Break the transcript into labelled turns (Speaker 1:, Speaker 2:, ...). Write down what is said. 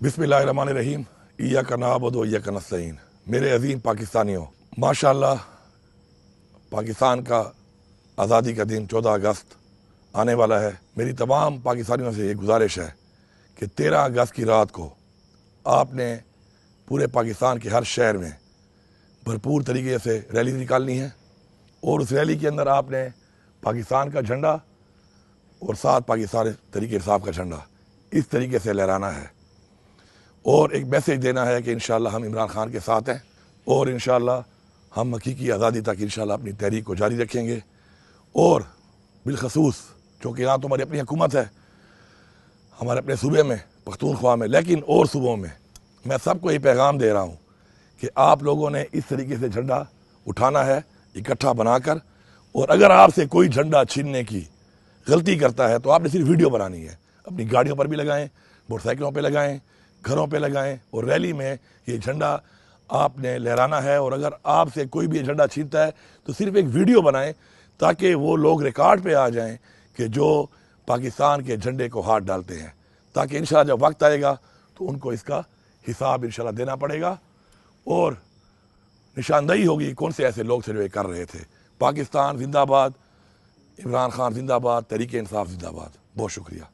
Speaker 1: बिस्मिल्लाहिर्रहमानिर्रहीम इय्याका नअबुदु व इय्याका नस्तईन। मेरे अजीम पाकिस्तानियों, माशाअल्लाह पाकिस्तान का आज़ादी का दिन 14 अगस्त आने वाला है। मेरी तमाम पाकिस्तानियों से ये गुजारिश है कि 13 अगस्त की रात को आपने पूरे पाकिस्तान के हर शहर में भरपूर तरीके से रैली निकालनी है और उस रैली के अंदर आपने पाकिस्तान का झंडा और साथ पाकिस्तान तरीके इंसाफ का झंडा इस तरीके से लहराना है और एक मैसेज देना है कि इंशाअल्लाह हम इमरान खान के साथ हैं और इंशाअल्लाह हम हकीकी आज़ादी तक इंशाअल्लाह अपनी तहरीक को जारी रखेंगे। और बिलखसूस चूँकि यहाँ तो हमारी अपनी हुकूमत है, हमारे अपने सूबे में पख्तूनख्वा में, लेकिन और सूबों में मैं सबको ये पैगाम दे रहा हूँ कि आप लोगों ने इस तरीके से झंडा उठाना है इकट्ठा बनाकर, और अगर आपसे कोई झंडा छीनने की गलती करता है तो आपने सिर्फ वीडियो बनानी है, अपनी गाड़ियों पर भी लगाएं, मोटरसाइकिलों पे लगाएं, घरों पे लगाएं और रैली में ये झंडा आपने लहराना है। और अगर आपसे कोई भी झंडा छीनता है तो सिर्फ एक वीडियो बनाएं ताकि वो लोग रिकॉर्ड पे आ जाएं कि जो पाकिस्तान के झंडे को हाथ डालते हैं, ताकि इंशाअल्लाह जब वक्त आएगा तो उनको इसका हिसाब इंशाअल्लाह देना पड़ेगा और निशानदही होगी कौन से ऐसे लोग थे जो ये कर रहे थे। पाकिस्तान जिंदाबाद, इमरान खान जिंदाबाद, तहरीक इंसाफ जिंदाबाद। बहुत शुक्रिया।